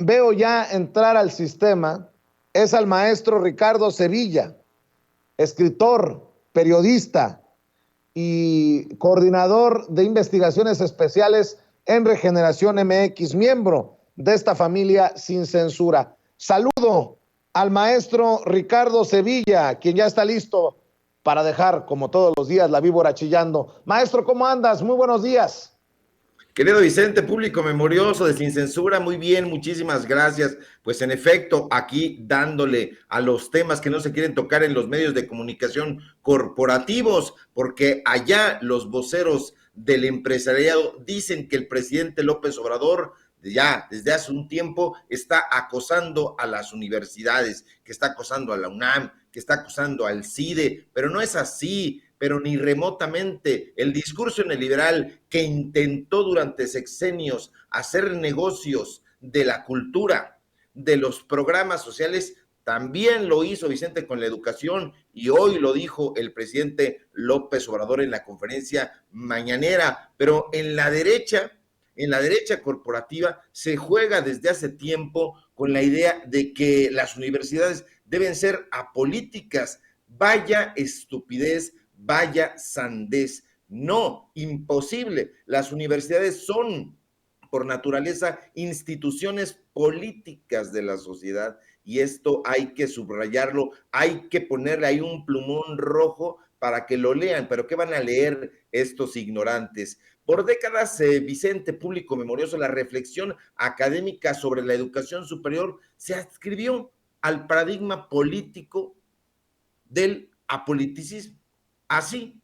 veo ya entrar al sistema es al maestro Ricardo Sevilla, escritor, periodista y coordinador de investigaciones especiales en Regeneración MX, miembro de esta familia sin censura. Saludo al maestro Ricardo Sevilla, quien ya está listo para dejar, como todos los días, la víbora chillando. Maestro, ¿cómo andas? Muy buenos días. Querido Vicente, público memorioso de Sin Censura, muy bien, muchísimas gracias. Pues en efecto, aquí dándole a los temas que no se quieren tocar en los medios de comunicación corporativos, porque allá los voceros del empresariado dicen que el presidente López Obrador ya desde hace un tiempo está acosando a las universidades, que está acosando a la UNAM, que está acosando al CIDE, pero no es así, pero ni remotamente. El discurso neoliberal que intentó durante sexenios hacer negocios de la cultura, de los programas sociales, también lo hizo Vicente con la educación y hoy lo dijo el presidente López Obrador en la conferencia mañanera, pero en la derecha corporativa se juega desde hace tiempo con la idea de que las universidades deben ser apolíticas. Vaya estupidez, vaya sandez. No, imposible. Las universidades son, por naturaleza, instituciones políticas de la sociedad y esto hay que subrayarlo, hay que ponerle ahí un plumón rojo para que lo lean, pero ¿qué van a leer estos ignorantes? Por décadas, Vicente, público memorioso, la reflexión académica sobre la educación superior se adscribió al paradigma político del apoliticismo. Así,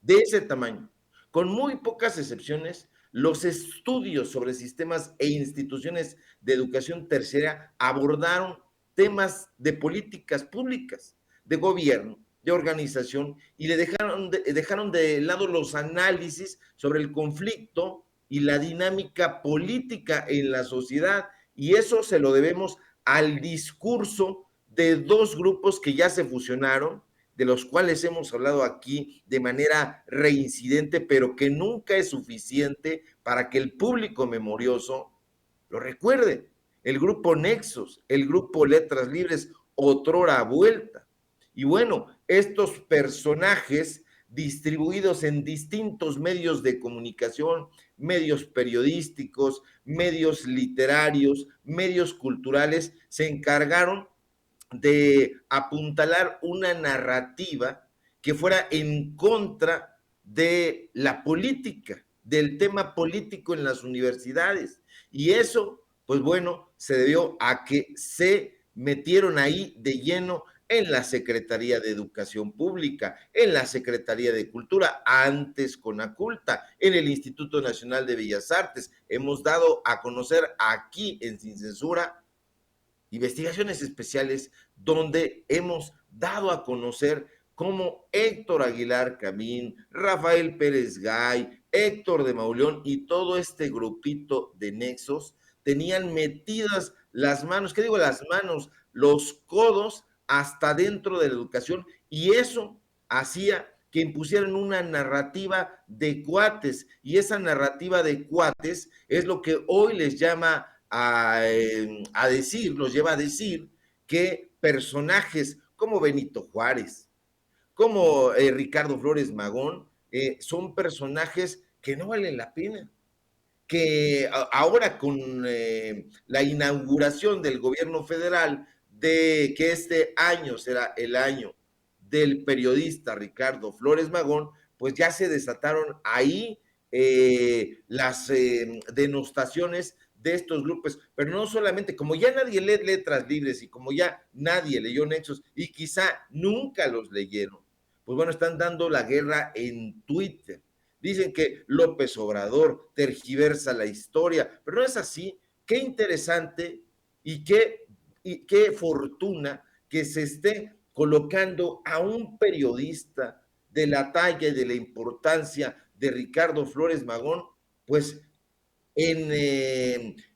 de ese tamaño. Con muy pocas excepciones, los estudios sobre sistemas e instituciones de educación terciaria abordaron temas de políticas públicas, de gobierno, de organización, y dejaron de lado los análisis sobre el conflicto y la dinámica política en la sociedad. Y eso se lo debemos al discurso de dos grupos que ya se fusionaron, de los cuales hemos hablado aquí de manera reincidente, pero que nunca es suficiente para que el público memorioso lo recuerde. El grupo Nexos, el grupo Letras Libres, otrora vuelta. Y bueno, estos personajes distribuidos en distintos medios de comunicación, medios periodísticos, medios literarios, medios culturales, se encargaron de apuntalar una narrativa que fuera en contra de la política, del tema político en las universidades. Y eso, pues bueno, se debió a que se metieron ahí de lleno en la Secretaría de Educación Pública, en la Secretaría de Cultura, antes Conaculta, en el Instituto Nacional de Bellas Artes. Hemos dado a conocer aquí en Sin Censura investigaciones especiales donde hemos dado a conocer cómo Héctor Aguilar Camín, Rafael Pérez Gay, Héctor de Mauleón y todo este grupito de nexos tenían metidas las manos, ¿qué digo las manos? Los codos hasta dentro de la educación y eso hacía que impusieran una narrativa de cuates y esa narrativa de cuates es lo que hoy les llama a decir, los lleva a decir que personajes como Benito Juárez, como Ricardo Flores Magón, son personajes que no valen la pena. Que ahora con la inauguración del gobierno federal, de que este año será el año del periodista Ricardo Flores Magón, pues ya se desataron ahí las denostaciones de estos grupos, pero no solamente, como ya nadie lee Letras Libres y como ya nadie leyó Nexos y quizá nunca los leyeron, pues bueno, están dando la guerra en Twitter. Dicen que López Obrador tergiversa la historia, pero no es así. Qué interesante y qué fortuna que se esté colocando a un periodista de la talla y de la importancia de Ricardo Flores Magón, pues en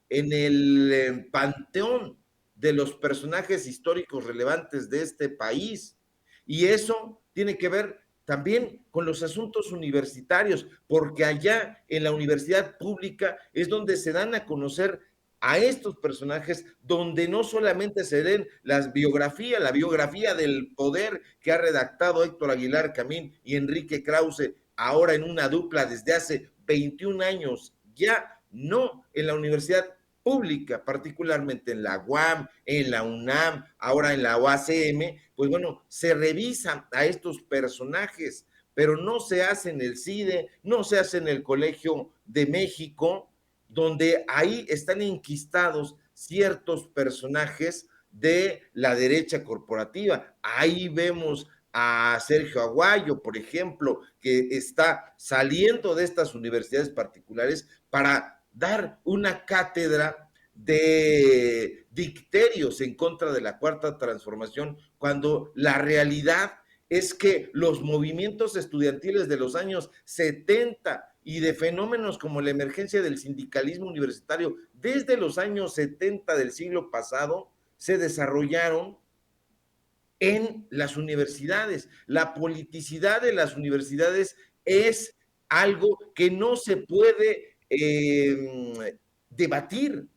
el panteón de los personajes históricos relevantes de este país. Y eso tiene que ver también con los asuntos universitarios, porque allá en la universidad pública es donde se dan a conocer a estos personajes donde no solamente se leen la biografía del poder que ha redactado Héctor Aguilar Camín y Enrique Krause, ahora en una dupla desde hace 21 años, ya no en la universidad pública, particularmente en la UAM, en la UNAM, ahora en la UACM, pues bueno, se revisan a estos personajes, pero no se hace en el CIDE, no se hace en el Colegio de México, donde ahí están enquistados ciertos personajes de la derecha corporativa. Ahí vemos a Sergio Aguayo, por ejemplo, que está saliendo de estas universidades particulares para dar una cátedra de dicterios en contra de la Cuarta Transformación, cuando la realidad es que los movimientos estudiantiles de los años 70 y de fenómenos como la emergencia del sindicalismo universitario desde los años 70 del siglo pasado se desarrollaron en las universidades. La politicidad de las universidades es algo que no se puede debatir.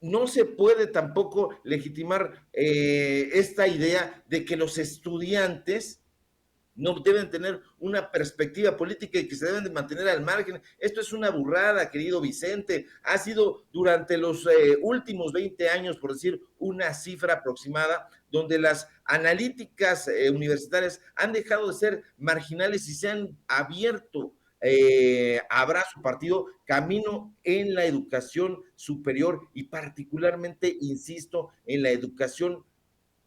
No se puede tampoco legitimar esta idea de que los estudiantes no deben tener una perspectiva política y que se deben de mantener al margen. Esto es una burrada, querido Vicente. Ha sido durante los últimos 20 años, por decir una cifra aproximada, donde las analíticas universitarias han dejado de ser marginales y se han abierto habrá su partido camino en la educación superior y particularmente, insisto, en la educación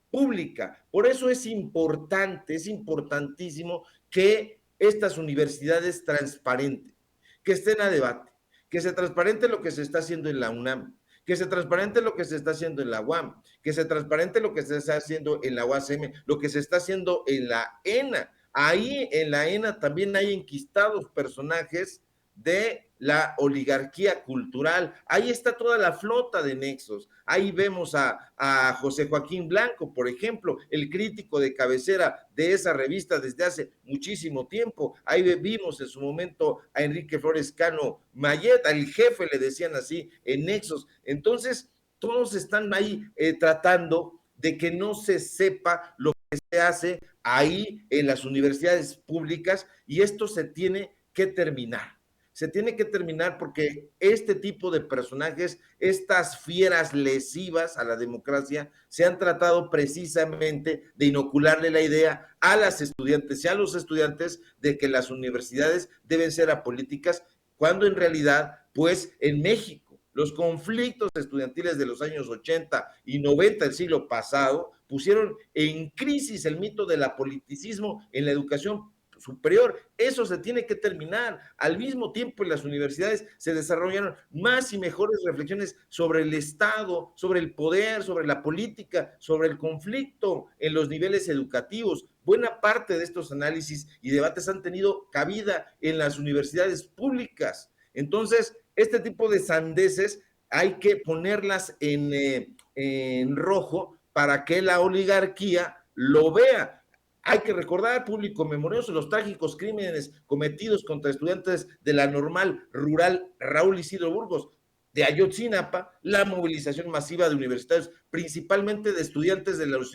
pública. Por eso es importante, es importantísimo que estas universidades transparenten, que estén a debate, que se transparente lo que se está haciendo en la UNAM, que se transparente lo que se está haciendo en la UAM, que se transparente lo que se está haciendo en la UACM, lo que se está haciendo en la ENA. Ahí en la ENA también hay enquistados personajes de la oligarquía cultural. Ahí está toda la flota de nexos. Ahí vemos a José Joaquín Blanco, por ejemplo, el crítico de cabecera de esa revista desde hace muchísimo tiempo. Ahí vimos en su momento a Enrique Flores Cano Mayet, al jefe le decían así en nexos. Entonces, todos están ahí tratando de que no se sepa lo que se hace ahí en las universidades públicas, y esto se tiene que terminar. Se tiene que terminar porque este tipo de personajes, estas fieras lesivas a la democracia, se han tratado precisamente de inocularle la idea a las estudiantes y a los estudiantes de que las universidades deben ser apolíticas, cuando en realidad, pues en México, los conflictos estudiantiles de los años 80 y 90 del siglo pasado pusieron en crisis el mito del apoliticismo en la educación superior. Eso se tiene que terminar. Al mismo tiempo, en las universidades se desarrollaron más y mejores reflexiones sobre el Estado, sobre el poder, sobre la política, sobre el conflicto en los niveles educativos. Buena parte de estos análisis y debates han tenido cabida en las universidades públicas. Entonces, este tipo de sandeces hay que ponerlas en rojo para que la oligarquía lo vea. Hay que recordar, público memorioso, los trágicos crímenes cometidos contra estudiantes de la normal rural Raúl Isidro Burgos de Ayotzinapa, la movilización masiva de universitarios, principalmente de estudiantes de las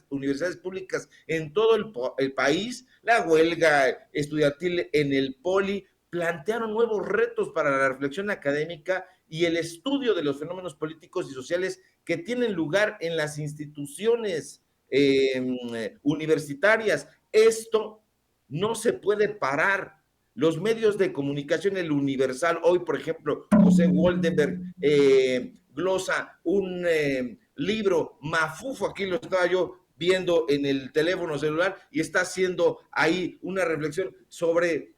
universidades públicas en todo el país, la huelga estudiantil en el Poli, plantearon nuevos retos para la reflexión académica y el estudio de los fenómenos políticos y sociales que tienen lugar en las instituciones universitarias. Esto no se puede parar. Los medios de comunicación, el Universal, hoy por ejemplo, José Goldenberg glosa un libro mafufo, aquí lo estaba yo viendo en el teléfono celular, y está haciendo ahí una reflexión sobre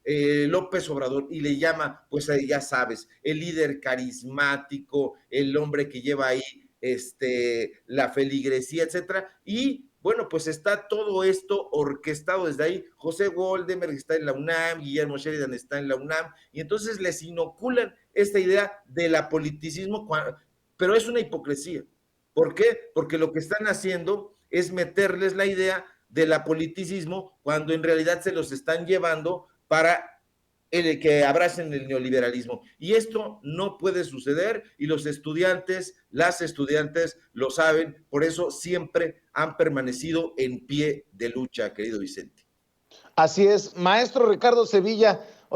López Obrador, y le llama, pues ya sabes, el líder carismático, el hombre que lleva ahí la feligresía, etcétera, y bueno, pues está todo esto orquestado desde ahí. José Goldenberg está en la UNAM, Guillermo Sheridan está en la UNAM, y entonces les inoculan esta idea del apoliticismo, pero es una hipocresía. ¿Por qué? Porque lo que están haciendo es meterles la idea del apoliticismo cuando en realidad se los están llevando para el que abracen el neoliberalismo. Y esto no puede suceder y los estudiantes, las estudiantes lo saben, por eso siempre han permanecido en pie de lucha, querido Vicente. Así es, maestro Ricardo Sevilla.